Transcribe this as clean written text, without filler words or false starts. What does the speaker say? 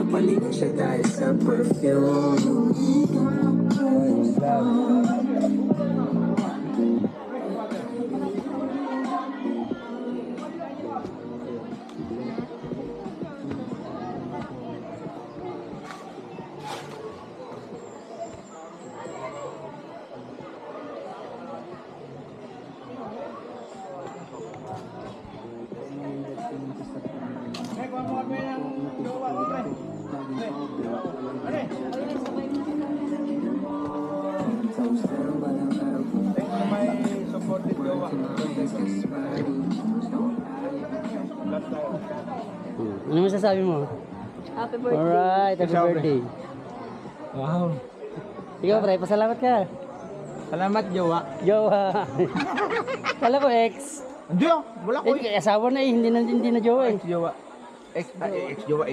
Napaligo siya dahil sa perfume. Ano masasabi mo? Happy birthday. Alright, happy birthday. Wow. Ikaw pre, pasalamat ka. Salamat, jowa. Jowa. Kala ko ex. Hindi, wala ko. Eh, asawa na eh, hindi na jowa eh. Ex-jowa. Ex-jowa.